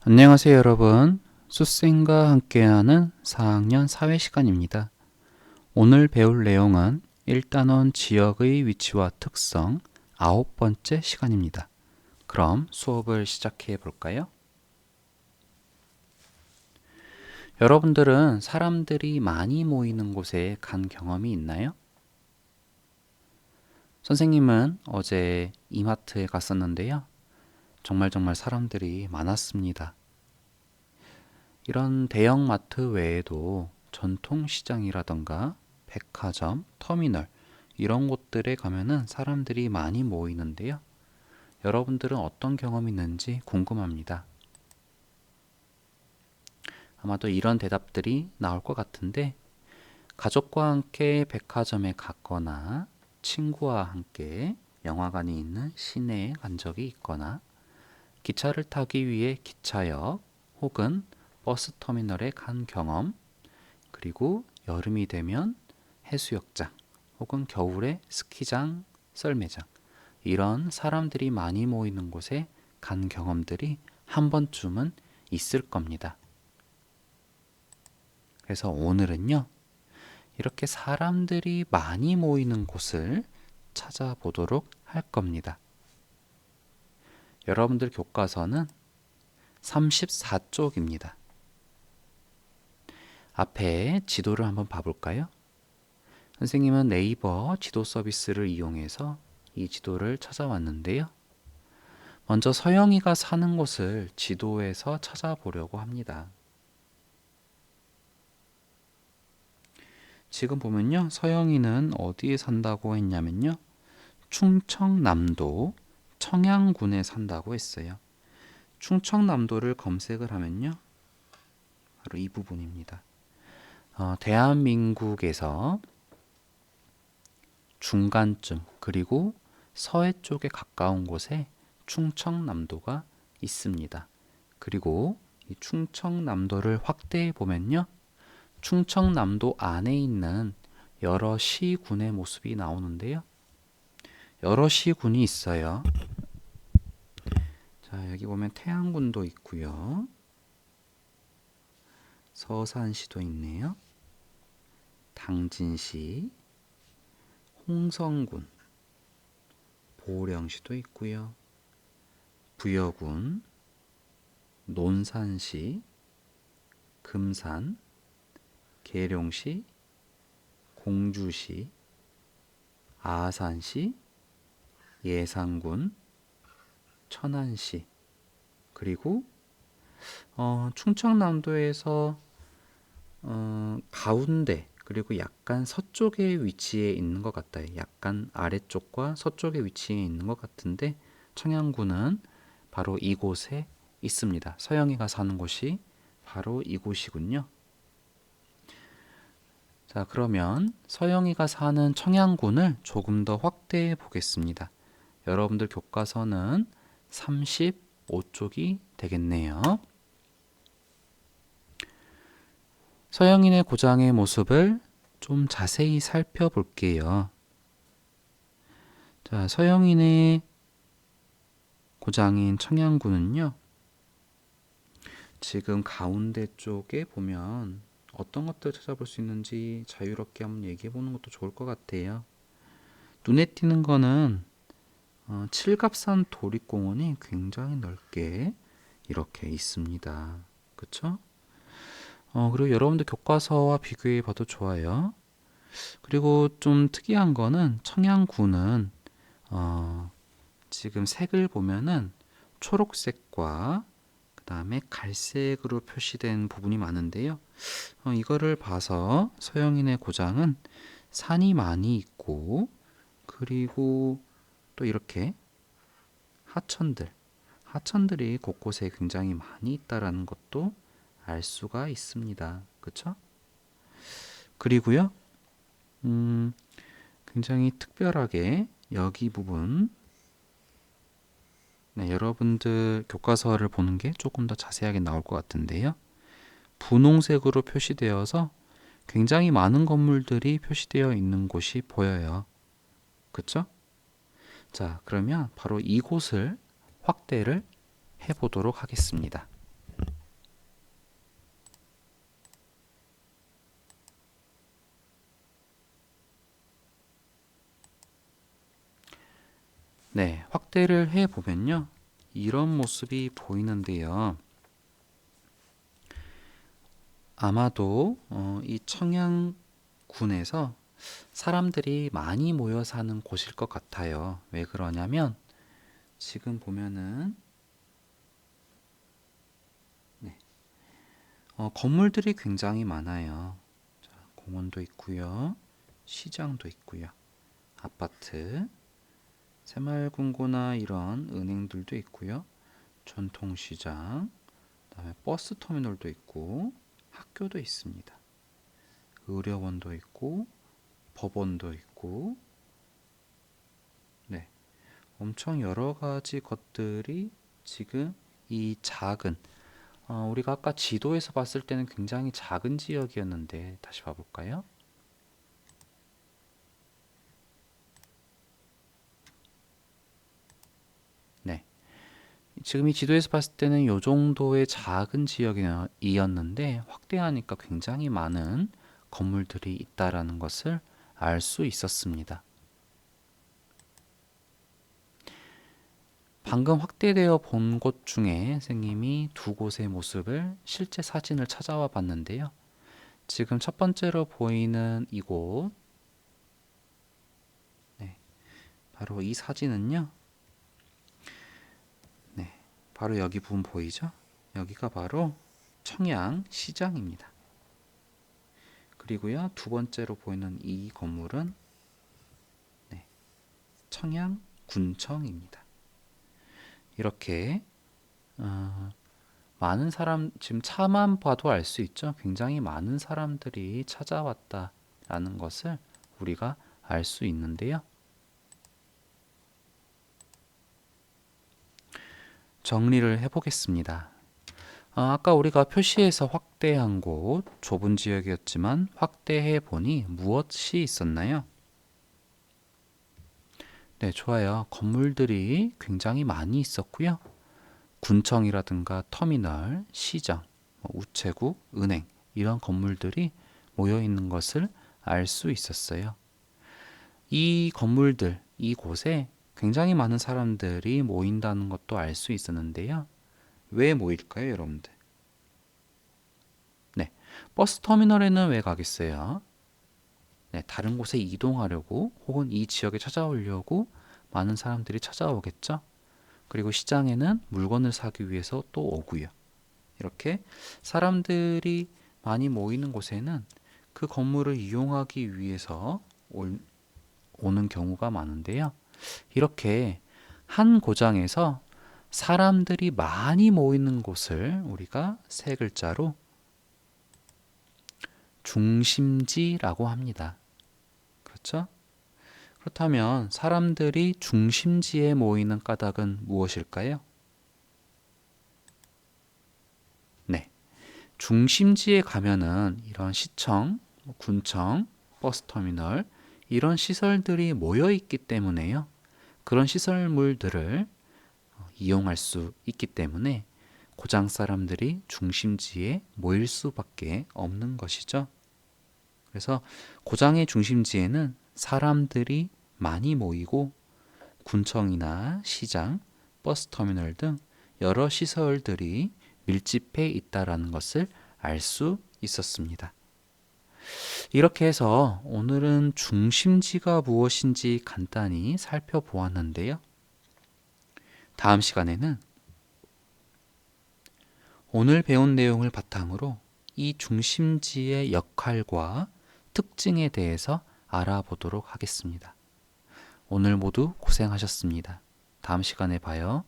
안녕하세요 여러분. 숫쌤과 함께하는 4학년 사회 시간입니다. 오늘 배울 내용은 1단원 지역의 위치와 특성 9번째 시간입니다. 그럼 수업을 시작해 볼까요? 여러분들은 사람들이 많이 모이는 곳에 간 경험이 있나요? 선생님은 어제 이마트에 갔었는데요. 정말 사람들이 많았습니다. 이런 대형마트 외에도 전통시장이라던가 백화점, 터미널 이런 곳들에 가면은 사람들이 많이 모이는데요. 여러분들은 어떤 경험이 있는지 궁금합니다. 아마도 이런 대답들이 나올 것 같은데 가족과 함께 백화점에 갔거나 친구와 함께 영화관에 있는 시내에 간 적이 있거나 기차를 타기 위해 기차역 혹은 버스 터미널에 간 경험, 그리고 여름이 되면 해수욕장 혹은 겨울에 스키장, 썰매장 이런 사람들이 많이 모이는 곳에 간 경험들이 한 번쯤은 있을 겁니다. 그래서 오늘은요, 이렇게 사람들이 많이 모이는 곳을 찾아보도록 할 겁니다. 여러분들 교과서는 34쪽입니다. 앞에 지도를 한번 봐볼까요? 선생님은 네이버 지도 서비스를 이용해서 이 지도를 찾아왔는데요. 먼저 서영이가 사는 곳을 지도에서 찾아보려고 합니다. 지금 보면요, 서영이는 어디에 산다고 했냐면요, 충청남도 청양군에 산다고 했어요. 충청남도를 검색을 하면요, 바로 이 부분입니다. 대한민국에서 중간쯤 그리고 서해 쪽에 가까운 곳에 충청남도가 있습니다. 그리고 이 충청남도를 확대해 보면요, 충청남도 안에 있는 여러 시군의 모습이 나오는데요. 여러 시군이 있어요. 자, 여기 보면 태안군도 있고요. 서산시도 있네요. 당진시, 홍성군, 보령시도 있고요. 부여군, 논산시, 금산, 계룡시, 공주시, 아산시, 예산군, 천안시, 그리고 충청남도에서 가운데 그리고 약간 서쪽에 위치해 있는 것 같아요. 약간 아래쪽과 서쪽에 위치해 있는 것 같은데 청양군은 바로 이곳에 있습니다. 서영이가 사는 곳이 바로 이곳이군요. 자, 그러면 서영이가 사는 청양군을 조금 더 확대해 보겠습니다. 여러분들 교과서는 35쪽이 되겠네요. 서영인의 고장의 모습을 좀 자세히 살펴볼게요. 자, 서영인의 고장인 청양군은요, 지금 가운데 쪽에 보면 어떤 것들 찾아볼 수 있는지 자유롭게 한번 얘기해 보는 것도 좋을 것 같아요. 눈에 띄는 거는 칠갑산 도립공원이 굉장히 넓게 이렇게 있습니다. 그쵸? 그리고 여러분들 교과서와 비교해 봐도 좋아요. 그리고 좀 특이한 거는 청양군은 지금 색을 보면은 초록색과 그 다음에 갈색으로 표시된 부분이 많은데요. 이거를 봐서 서영인의 고장은 산이 많이 있고 그리고 또 이렇게 하천들이 곳곳에 굉장히 많이 있다라는 것도 알 수가 있습니다. 그쵸? 그리고요, 굉장히 특별하게 여기 부분, 네, 여러분들 교과서를 보는 게 조금 더 자세하게 나올 것 같은데요. 분홍색으로 표시되어서 굉장히 많은 건물들이 표시되어 있는 곳이 보여요. 그쵸? 자, 그러면 바로 이곳을 확대를 해보도록 하겠습니다. 확대를 해 보면요, 이런 모습이 보이는데요. 아마도 이 청양군에서 사람들이 많이 모여 사는 곳일 것 같아요. 왜 그러냐면 지금 보면은 건물들이 굉장히 많아요. 자, 공원도 있고요, 시장도 있고요, 아파트, 새마을금고나 이런 은행들도 있고요, 전통시장, 그다음에 버스 터미널도 있고 학교도 있습니다. 의료원도 있고 법원도 있고, 네, 엄청 여러 가지 것들이 지금 이 작은 우리가 아까 지도에서 봤을 때는 굉장히 작은 지역이었는데 다시 봐볼까요? 네, 지금 이 지도에서 봤을 때는 이 정도의 작은 지역이었는데 확대하니까 굉장히 많은 건물들이 있다라는 것을 알 수 있었습니다. 방금 확대되어 본 곳 중에 선생님이 두 곳의 모습을 실제 사진을 찾아와 봤는데요. 지금 첫 번째로 보이는 이곳, 네, 바로 이 사진은요, 네, 바로 여기 부분 보이죠? 여기가 바로 청양시장입니다. 그리고요, 두 번째로 보이는 이 건물은 네, 청양군청입니다. 이렇게 많은 사람, 지금 차만 봐도 알 수 있죠. 굉장히 많은 사람들이 찾아왔다라는 것을 우리가 알 수 있는데요. 정리를 해보겠습니다. 아까 우리가 표시해서 확대한 곳, 좁은 지역이었지만 확대해 보니 무엇이 있었나요? 네, 좋아요. 건물들이 굉장히 많이 있었고요. 군청이라든가 터미널, 시장, 우체국, 은행 이런 건물들이 모여 있는 것을 알 수 있었어요. 이 건물들, 이곳에 굉장히 많은 사람들이 모인다는 것도 알 수 있었는데요. 왜 모일까요, 여러분들? 네, 버스 터미널에는 왜 가겠어요? 네, 다른 곳에 이동하려고 혹은 이 지역에 찾아오려고 많은 사람들이 찾아오겠죠. 그리고 시장에는 물건을 사기 위해서 또 오고요. 이렇게 사람들이 많이 모이는 곳에는 그 건물을 이용하기 위해서 오는 경우가 많은데요. 이렇게 한 고장에서 사람들이 많이 모이는 곳을 우리가 세 글자로 중심지라고 합니다. 그렇죠? 그렇다면 사람들이 중심지에 모이는 까닭은 무엇일까요? 네, 중심지에 가면은 이런 시청, 군청, 버스터미널 이런 시설들이 모여 있기 때문에요. 그런 시설물들을 이용할 수 있기 때문에 고장 사람들이 중심지에 모일 수밖에 없는 것이죠. 그래서 고장의 중심지에는 사람들이 많이 모이고 군청이나 시장, 버스터미널 등 여러 시설들이 밀집해 있다라는 것을 알 수 있었습니다. 이렇게 해서 오늘은 중심지가 무엇인지 간단히 살펴보았는데요. 다음 시간에는 오늘 배운 내용을 바탕으로 이 중심지의 역할과 특징에 대해서 알아보도록 하겠습니다. 오늘 모두 고생하셨습니다. 다음 시간에 봐요.